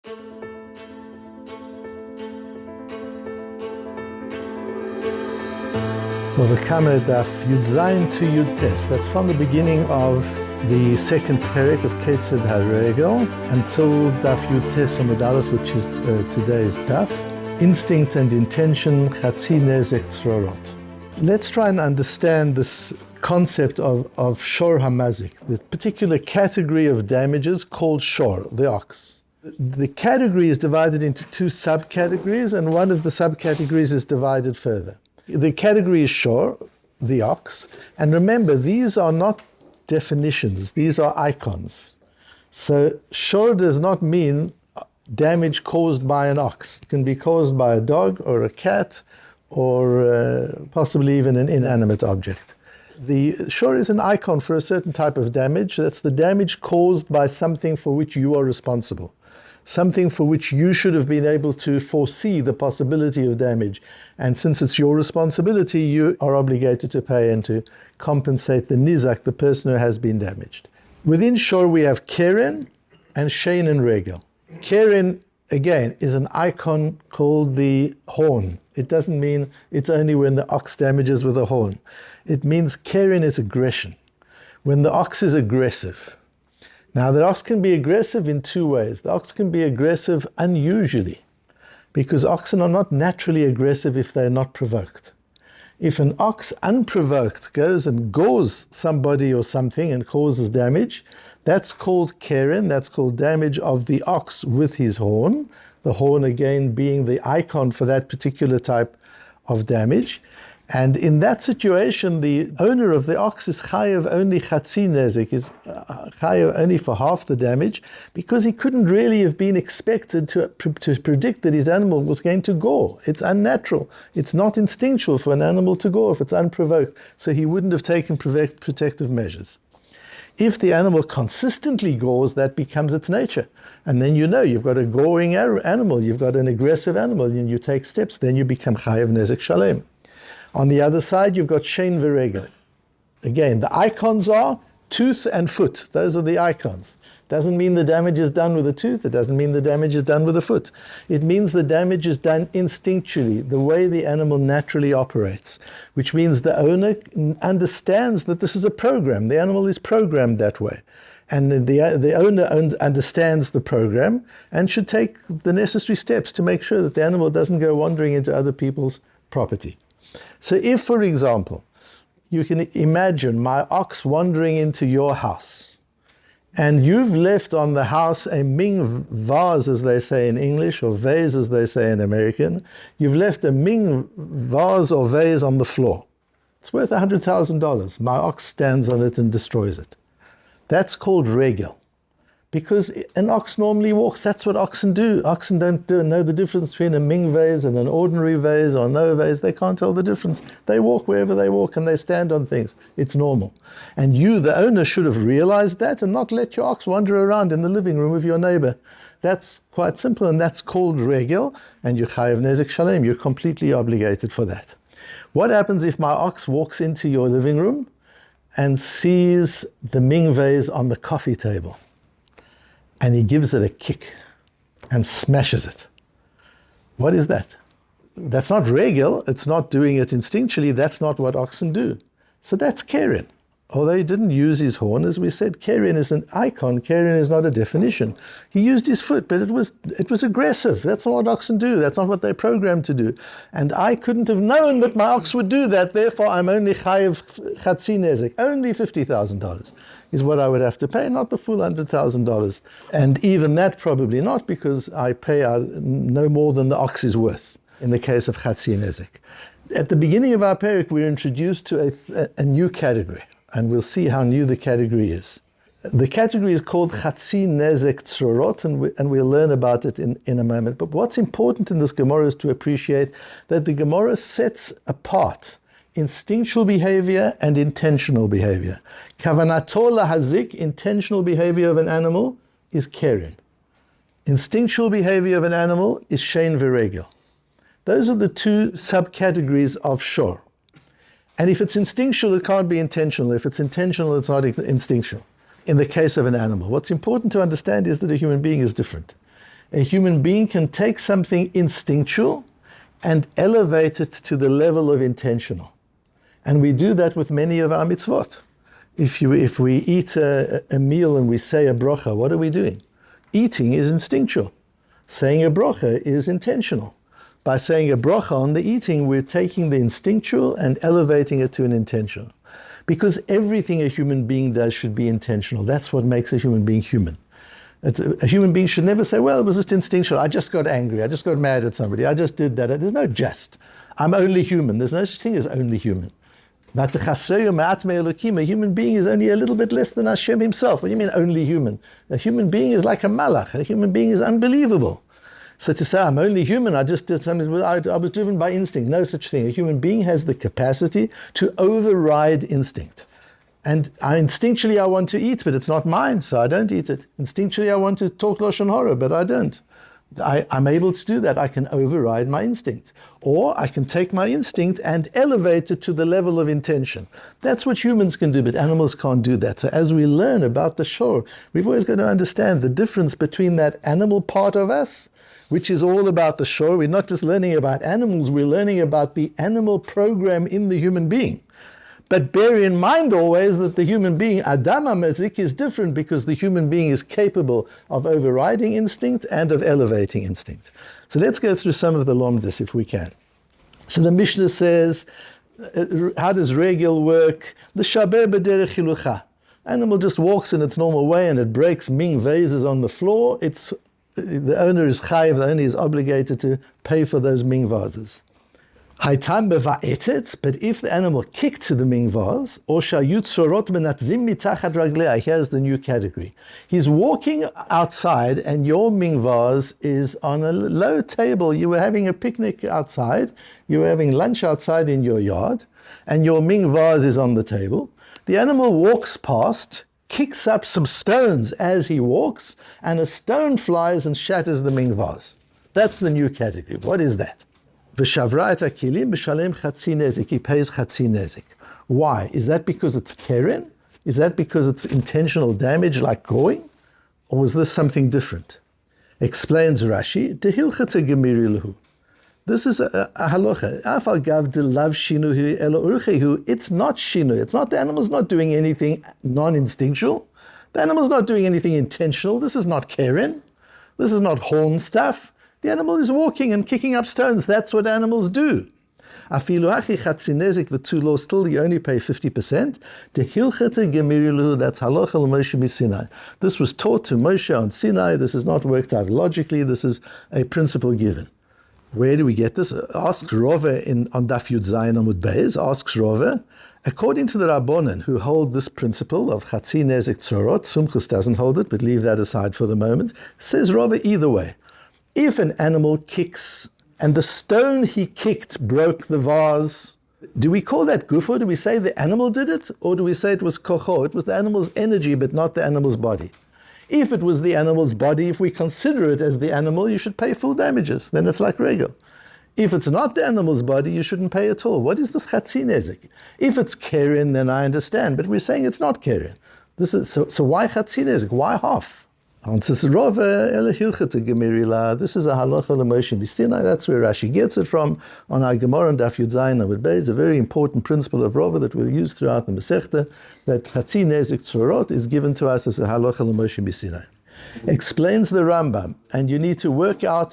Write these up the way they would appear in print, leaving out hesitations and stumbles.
Bava Kamma Daf Yud Zayin to Yud Tes. That's from the beginning of the second perek of Ketzed HaRegel until Daf Yud Tes Amud Aleph, which is today's Daf. Instinct and intention, Chatzi Nezek Tzorot. Let's try and understand this concept of Shor HaMazik, the particular category of damages called Shor, the ox. The category is divided into two subcategories, and one of the subcategories is divided further. The category is Shor, the ox, and remember, these are not definitions, these are icons. So Shor does not mean damage caused by an ox. It can be caused by a dog or a cat or possibly even an inanimate object. The Shor is an icon for a certain type of damage. That's the damage caused by something for which you are responsible. Something for which you should have been able to foresee the possibility of damage. And since it's your responsibility, you are obligated to pay and to compensate the nizak, the person who has been damaged. Within Shor we have Keren and Shein and Regel. Keren, again, is an icon called the horn. It doesn't mean it's only when the ox damages with a horn. It means Keren is aggression. When the ox is aggressive. Now, the ox can be aggressive in two ways. The ox can be aggressive unusually, because oxen are not naturally aggressive if they're not provoked. If an ox unprovoked goes and gores somebody or something and causes damage, that's called Keren, that's called damage of the ox with his horn, the horn again being the icon for that particular type of damage. And in that situation, the owner of the ox is chayav only chatzi nezek, is chayav only for half the damage, because he couldn't really have been expected to predict that his animal was going to gore. It's unnatural. It's not instinctual for an animal to gore if it's unprovoked, so he wouldn't have taken protective measures. If the animal consistently gores, that becomes its nature. And then you know you've got a goring animal, you've got an aggressive animal, and you take steps, then you become chayav nezek shalem. On the other side, you've got Shein v'Regel. Again, the icons are tooth and foot. Those are the icons. Doesn't mean the damage is done with a tooth. It doesn't mean the damage is done with a foot. It means the damage is done instinctually, the way the animal naturally operates, which means the owner understands that this is a program. The animal is programmed that way. And the owner understands the program and should take the necessary steps to make sure that the animal doesn't go wandering into other people's property. So if, for example, you can imagine my ox wandering into your house, and you've left on the house a ming vase, as they say in English, or vase, as they say in American, you've left a ming vase or vase on the floor. It's worth $100,000. My ox stands on it and destroys it. That's called regel. Because an ox normally walks, that's what oxen do. Oxen don't know the difference between a ming vase and an ordinary vase or no vase. They can't tell the difference. They walk wherever they walk and they stand on things. It's normal. And you, the owner, should have realized that and not let your ox wander around in the living room of your neighbor. That's quite simple, and that's called regel, and you're chayav nezek shalem. You're completely obligated for that. What happens if my ox walks into your living room and sees the ming vase on the coffee table? And he gives it a kick and smashes it. What is that? That's not regel, it's not doing it instinctually, that's not what oxen do. So that's Keren. Although he didn't use his horn, as we said, Keren is an icon, Keren is not a definition. He used his foot, but it was aggressive. That's not what oxen do, that's not what they're programmed to do. And I couldn't have known that my ox would do that, therefore I'm only chayav chatzi nezek, only $50,000 is what I would have to pay, not the full $100,000. And even that probably not, because I pay no more than the ox is worth in the case of chatzi nezek. At the beginning of our perek, we're introduced to a new category, and we'll see how new the category is. The category is called Chatzi Nezek Tzorot, and we'll learn about it in a moment. But what's important in this Gemara is to appreciate that the Gemara sets apart instinctual behavior and intentional behavior. Kavanato lahazik, intentional behavior of an animal, is Keren. Instinctual behavior of an animal is Shein v'Regel. Those are the two subcategories of Shor. And if it's instinctual, it can't be intentional. If it's intentional, it's not instinctual. In the case of an animal, what's important to understand is that a human being is different. A human being can take something instinctual and elevate it to the level of intentional. And we do that with many of our mitzvot. If we eat a meal and we say a bracha, what are we doing? Eating is instinctual. Saying a bracha is intentional. By saying a bracha on the eating, we're taking the instinctual and elevating it to an intentional. Because everything a human being does should be intentional. That's what makes a human being human. A human being should never say, well, it was just instinctual. I just got angry. I just got mad at somebody. I just did that. There's no just. I'm only human. There's no such thing as only human. A human being is only a little bit less than Hashem himself. What do you mean only human? A human being is like a malach. A human being is unbelievable. So to say, I'm only human, I just did something, I was driven by instinct. No such thing. A human being has the capacity to override instinct. And instinctually I want to eat, but it's not mine, so I don't eat it. Instinctually I want to talk Lashon Hara, but I don't. I'm able to do that. I can override my instinct. Or I can take my instinct and elevate it to the level of intention. That's what humans can do, but animals can't do that. So as we learn about the shore, we've always got to understand the difference between that animal part of us, which is all about the shore. We're not just learning about animals, we're learning about the animal program in the human being. But bear in mind always that the human being, Adam HaMazik, is different because the human being is capable of overriding instinct and of elevating instinct. So let's go through some of the lomdus if we can. So the Mishnah says, how does regel work? The shaber b'derech hilucha. Animal just walks in its normal way and it breaks ming vases on the floor. The owner is chayiv, the owner is obligated to pay for those ming vases. Haitam beva'etet, but if the animal kicked to the ming vase, or shayut tzroרות menatzim mitachat raglei, here's the new category. He's walking outside and your ming vase is on a low table. You were having a picnic outside, you were having lunch outside in your yard, and your ming vase is on the table. The animal walks past, kicks up some stones as he walks, and a stone flies and shatters the ming vase. That's the new category. What is that? V'shavra et hakilim b'shalem chatzi nezik. He pays chatzi nezik. Why? Is that because it's keren? Is that because it's intentional damage like going? Or was this something different? Explains Rashi, tehilchata gemiri lehu. This is a halacha. Afal gav de lav shinuhu elo urchehu. It's not shinu. It's not, the animal's not doing anything non-instinctual. The animal's not doing anything intentional. This is not keren. This is not horn stuff. The animal is walking and kicking up stones. That's what animals do. Afilu hachi chatzi nezik v'tulo, still you only pay 50%. Tehilchata gemiri lehu, that's halacha l'Moshe b'Sinai. This was taught to Moshe on Sinai. This is not worked out logically. This is a principle given. Where do we get this? Asks Rove on Daf Yud Zayin Amud Beis, asks Rove, according to the Rabbonim who hold this principle of chatzi nezik tzorot, Sumchus doesn't hold it, but leave that aside for the moment, says Rove either way. If an animal kicks and the stone he kicked broke the vase, do we call that gufo? Do we say the animal did it? Or do we say it was kocho? It was the animal's energy, but not the animal's body. If it was the animal's body, if we consider it as the animal, you should pay full damages. Then it's like regel. If it's not the animal's body, you shouldn't pay at all. What is this chatzi nezik? If it's keren, then I understand. But we're saying it's not keren. So why chatzi nezik? Why half? This is a halacha l'Moshe b'Sinai. That's where Rashi gets it from on our Gemara and Daf Yud Zayin Amud Beis. A very important principle of Rava that we'll use throughout the Masechta, that chatzi nezik tzorot is given to us as a halacha l'Moshe b'Sinai. Explains the Rambam, and you need to look at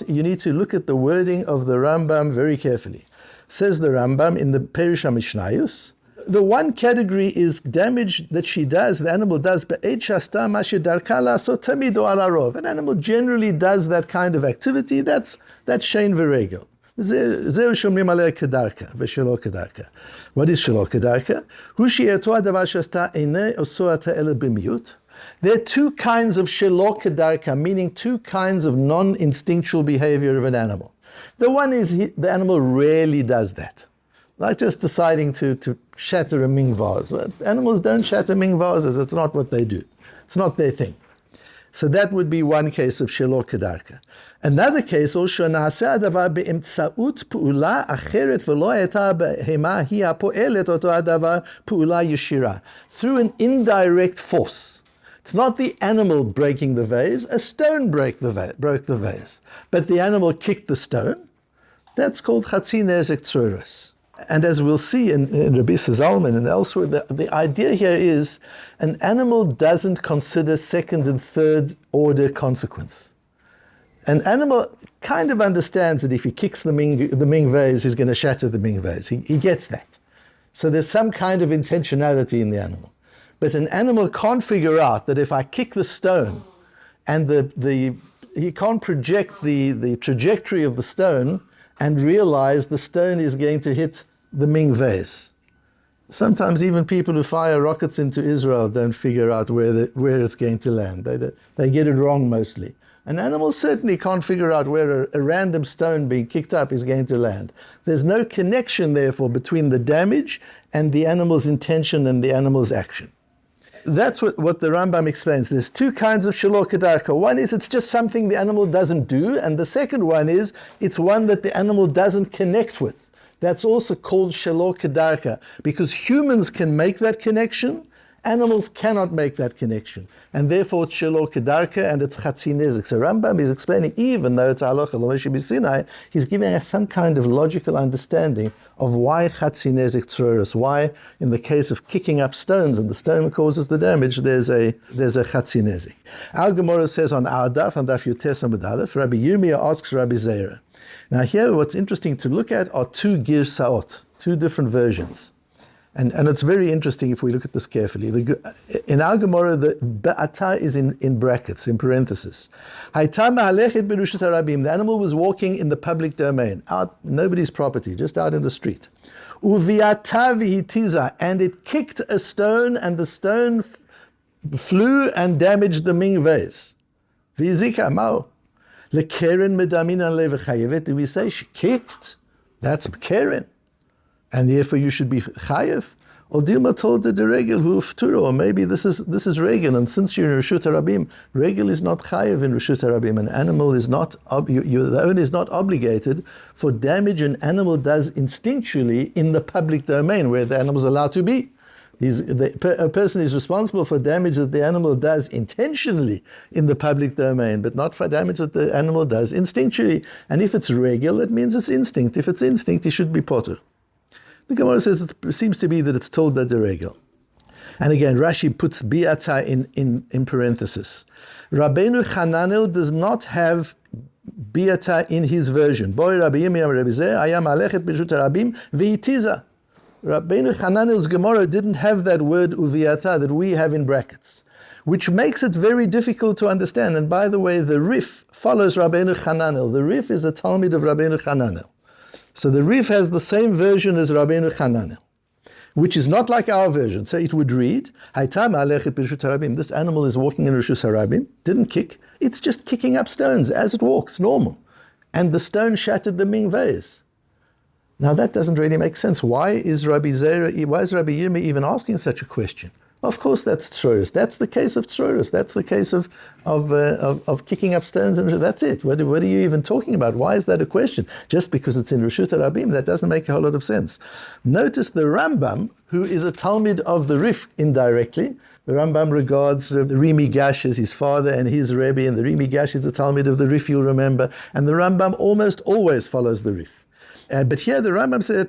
the wording of the Rambam very carefully. Says the Rambam in the Perish HaMishnayos, the one category is damage that she does, the animal does, an animal generally does that kind of activity, that's shein v'regel. What is shelo kedarka? There are two kinds of shelo kedarka, meaning two kinds of non-instinctual behavior of an animal. The one is the animal rarely does that. Like just deciding to shatter a ming vase. Animals don't shatter ming vases. It's not what they do. It's not their thing. So that would be one case of shelo kedarka. Another case, through an indirect force. It's not the animal breaking the vase. A stone broke the vase. But the animal kicked the stone. That's called chatzi nezek tzuros. And as we'll see in Rabbi Zalman and elsewhere, the idea here is an animal doesn't consider second and third order consequence. An animal kind of understands that if he kicks the ming vase, he's going to shatter the ming vase. He gets that. So there's some kind of intentionality in the animal. But an animal can't figure out that if I kick the stone and he can't project the trajectory of the stone and realize the stone is going to hit the ming vase. Sometimes even people who fire rockets into Israel don't figure out where it's going to land. They get it wrong mostly. An animal certainly can't figure out where a random stone being kicked up is going to land. There's no connection, therefore, between the damage and the animal's intention and the animal's action. That's what the Rambam explains. There's two kinds of shelo kedarka. One is it's just something the animal doesn't do, and the second one is it's one that the animal doesn't connect with. That's also called shelo kedarka, because humans can make that connection, animals cannot make that connection. And therefore it's shelo kedarka and it's chatzi nezek. So Rambam is explaining, even though it's halacha lo moshe b'Sinai, he's giving us some kind of logical understanding of why chatzi nezek tzuros, why in the case of kicking up stones and the stone causes the damage, there's a chatzi nezek. Our Gemara says on our Daf, on Daf Yotes Amud Aleph, Rabbi Yirmiyah asks Rabbi Zera. Now here what's interesting to look at are two girsaot, two different versions. And it's very interesting if we look at this carefully. In our Gemara, the be'ata is in brackets, in parentheses. The animal was walking in the public domain, out nobody's property, just out in the street. And it kicked a stone, and the stone flew and damaged the ming vase. Do we say she kicked? That's keren. And therefore you should be chayev. Or Dilma told the regel who fturo, or maybe this is regel, and since you're in Reshut Harabim, regel is not chayev in Reshut Harabim. An animal is not, the owner is not obligated for damage an animal does instinctually in the public domain where the animal is allowed to be. A person is responsible for damage that the animal does intentionally in the public domain, but not for damage that the animal does instinctually. And if it's regel, it means it's instinct. If it's instinct, it should be potter. The Gemara says it seems to be that it's told that the regel. And again, Rashi puts bi'ata in parenthesis. Rabbeinu Hananel does not have bi'ata in his version. Boy Rabbi Yirmiyah Rabbi Zeh, ayam alechet b'reshut harabim v'itiza. Rabbeinu Hananel's Gemara didn't have that word uviata that we have in brackets, which makes it very difficult to understand. And by the way, the Rif follows Rabbeinu Hananel. The Rif is a talmid of Rabbeinu Hananel. So the Rif has the same version as Rabbeinu Hananel, which is not like our version. So it would read, this animal is walking in Reshus Harabim, didn't kick, it's just kicking up stones as it walks, normal. And the stone shattered the ming vase. Now that doesn't really make sense. Why is Rabbi Yirmiyah even asking such a question? Of course that's Tzuros. That's the case of Tzuros. That's the case of kicking up stones, and that's it. What are you even talking about? Why is that a question? Just because it's in Reshut Harabim, that doesn't make a whole lot of sense. Notice the Rambam, who is a talmid of the Rif indirectly. The Rambam regards the Rimi Gash as his father and his Rebbe, and the Rimi Gash is a talmid of the Rif, you'll remember. And the Rambam almost always follows the Rif. But here the Rambam says,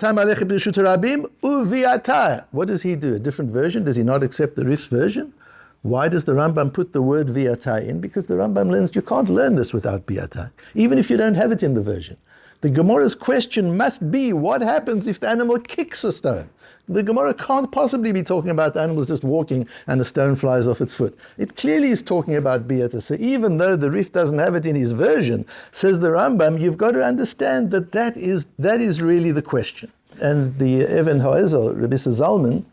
what does he do? A different version? Does he not accept the Rif's version? Why does the Rambam put the word viatai in? Because the Rambam learns you can't learn this without viatai, even if you don't have it in the version. The Gemara's question must be, what happens if the animal kicks a stone? The Gemara can't possibly be talking about the animals just walking and a stone flies off its foot. It clearly is talking about biata. So even though the Rif doesn't have it in his version, says the Rambam, you've got to understand that is really the question. And the Even Ha'ezel, Rabbi Zalman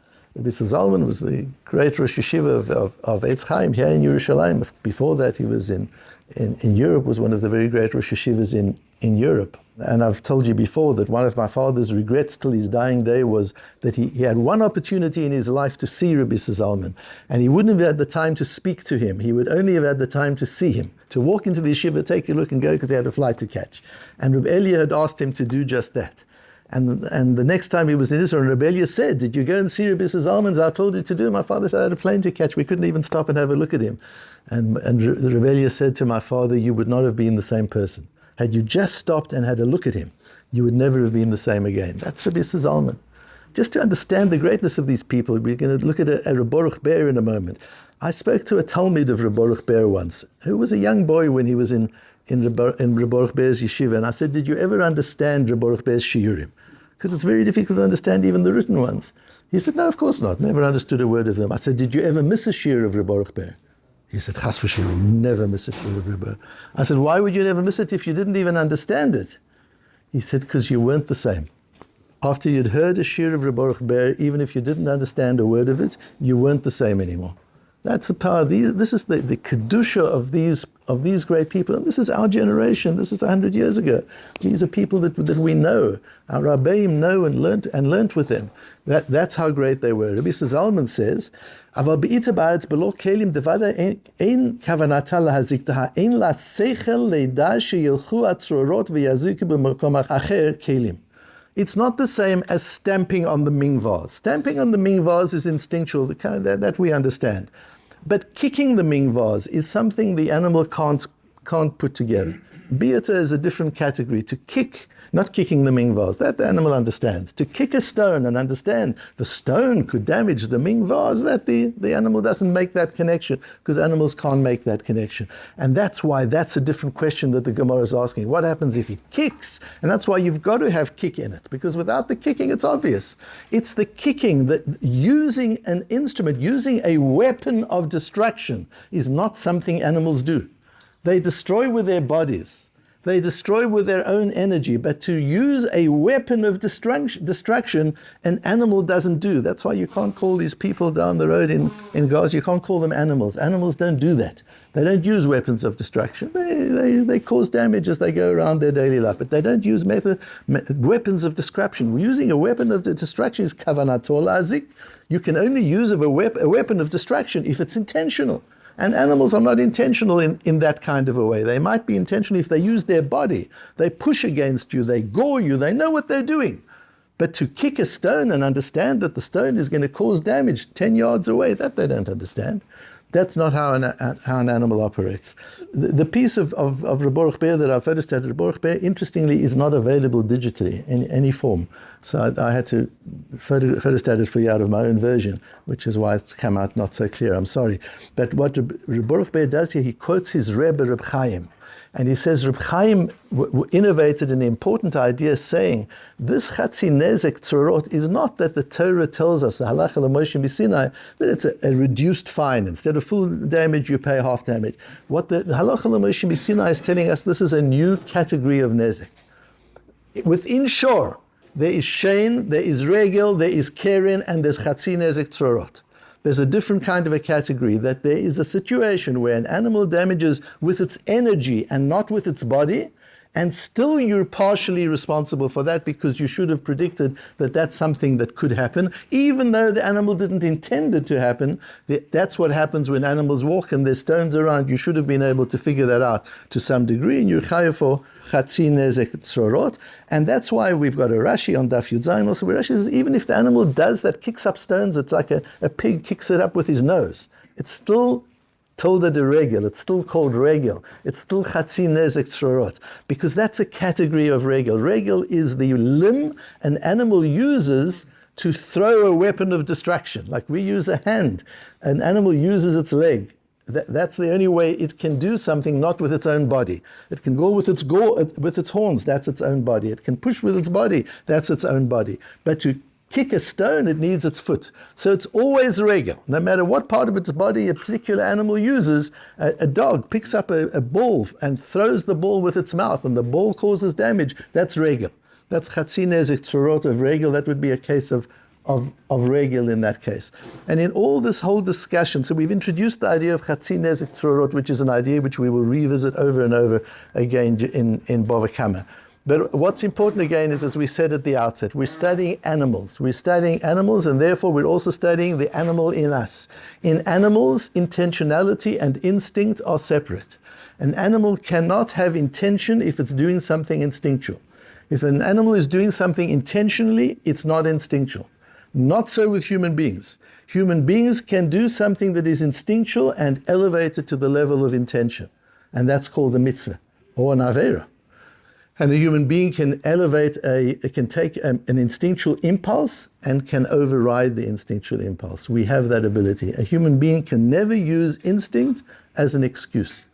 was the great Rosh Yeshiva of Eitz Chaim here in Yerushalayim. Before that, he was in Europe, was one of the very great Rosh Yeshivas in Europe. And I've told you before that one of my father's regrets till his dying day was that he had one opportunity in his life to see Rabbi Zalman, and he wouldn't have had the time to speak to him. He would only have had the time to see him, to walk into the yeshiva, take a look and go, because he had a flight to catch. And Rabbi Elia had asked him to do just that. And the next time he was in Israel, Rebellia said, did you go and see Rabbi Zalman's? I told you to do. My father said, I had a plane to catch. We couldn't even stop and have a look at him. And Rebellia said to my father, you would not have been the same person. Had you just stopped and had a look at him, you would never have been the same again. That's Rabbi Zalman. Just to understand the greatness of these people, we're going to look at a Rabbi Baruch Ber in a moment. I spoke to a talmid of Rabbi Baruch Ber once, who was a young boy when he was in Rabbi Baruch Ber's yeshiva, and I said, did you ever understand Rabbi Baruch Ber's shiurim? Because it's very difficult to understand even the written ones. He said, no, of course not. Never understood a word of them. I said, did you ever miss a shiur of Rabbi Baruch Ber? He said, chas v'shalom, never miss a shiur of Rabbi Ber. I said, why would you never miss it if you didn't even understand it? He said, because you weren't the same. After you'd heard a shiur of Rabbi Baruch Ber, even if you didn't understand a word of it, you weren't the same anymore. That's the power. This is the kedusha of these great people. And this is our generation. This is 100 years ago. These are people that we know. Our Rabbeim know and learnt with them. That's how great they were. Rabbi Zalman says, "Aval be'ita ba'aretz b'lo kelim devada ein kavanata lahaziktaha ein la seichel leida sheyilchu atzrorot v'yaziku b'makom acher kelim." It's not the same as stamping on the ming vase. Stamping on the ming vase is instinctual, that we understand. But kicking the ming vase is something the animal can't put together. Beata is a different category. To kick, not kicking the ming vase, that the animal understands. To kick a stone and understand the stone could damage the ming vase, that the animal doesn't make that connection, because animals can't make that connection. And that's why that's a different question that the Gemara is asking. What happens if he kicks? And that's why you've got to have kick in it, because without the kicking, it's obvious. It's the kicking, that using an instrument, using a weapon of destruction is not something animals do. They destroy with their bodies. They destroy with their own energy. But to use a weapon of destruction, an animal doesn't do. That's why you can't call these people down the road in Gaza, you can't call them animals. Animals don't do that. They don't use weapons of destruction. They cause damage as they go around their daily life. But they don't use weapons of destruction. Using a weapon of destruction is kavanatol azik. You can only use a weapon of destruction if it's intentional. And animals are not intentional in that kind of a way. They might be intentional if they use their body. They push against you, they gore you, they know what they're doing. But to kick a stone and understand that the stone is going to cause damage 10 yards away, that they don't understand. That's not how an animal operates. The piece of Rabbi Baruch Ber that I photostated, Rabbi Baruch Ber, interestingly, is not available digitally in any form. So I had to photostat it for you out of my own version, which is why it's come out not so clear. I'm sorry. But what Rabbi Baruch Ber does here, he quotes his Rebbe, Reb Chaim. And he says, Reb Chaim innovated an important idea, saying, this Chatzi Nezek Tzorot is not that the Torah tells us, the Halacha L'Moshe B'Sinai, that it's a reduced fine. Instead of full damage, you pay half damage. What the Halacha L'Moshe B'Sinai is telling us, this is a new category of Nezek. Within Shor, there is Shein, there is Regel, there is Keren, and there's Chatzi Nezek Tzorot. There's a different kind of a category, that there is a situation where an animal damages with its energy and not with its body, and still you're partially responsible for that because you should have predicted that that's something that could happen, even though the animal didn't intend it to happen. That's what happens when animals walk and there's stones around. You should have been able to figure that out to some degree, and you're chayav for chatzi nezek tzorot. And that's why we've got a Rashi on Daf Yud also, where Rashi says even if the animal does that, kicks up stones, it's like a pig kicks it up with his nose. It's still Tolda de regel, it's still called regel. It's still chatzi nezek tzorot, because that's a category of regel. Regel is the limb an animal uses to throw a weapon of destruction. Like we use a hand, an animal uses its leg. That's the only way it can do something, not with its own body. It can go with its horns, that's its own body. It can push with its body, that's its own body. But to kick a stone, it needs its foot. So it's always regel. No matter what part of its body a particular animal uses, a dog picks up a ball and throws the ball with its mouth, and the ball causes damage, that's regel. That's chatzi nezek tzorot of regel. That would be a case of regel in that case. And in all this whole discussion, so we've introduced the idea of chatzi nezek tzorot, which is an idea which we will revisit over and over again in Bava Kamma. But what's important again is, as we said at the outset, we're studying animals. We're studying animals, and therefore we're also studying the animal in us. In animals, intentionality and instinct are separate. An animal cannot have intention if it's doing something instinctual. If an animal is doing something intentionally, it's not instinctual. Not so with human beings. Human beings can do something that is instinctual and elevate it to the level of intention. And that's called a mitzvah, or an avera. And a human being can can take an instinctual impulse and can override the instinctual impulse. We have that ability. A human being can never use instinct as an excuse.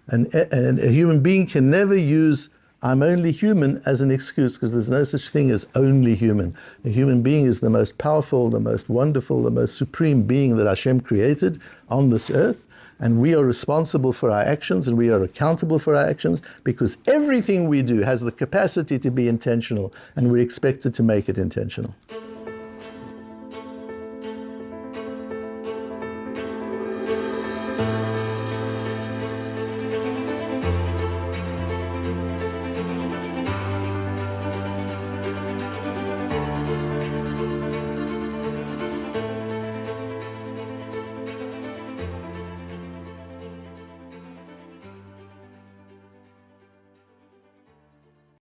And a human being can never use I'm only human as an excuse, because there's no such thing as only human. A human being is the most powerful, the most wonderful, the most supreme being that Hashem created on this earth. And we are responsible for our actions, and we are accountable for our actions, because everything we do has the capacity to be intentional, and we're expected to make it intentional.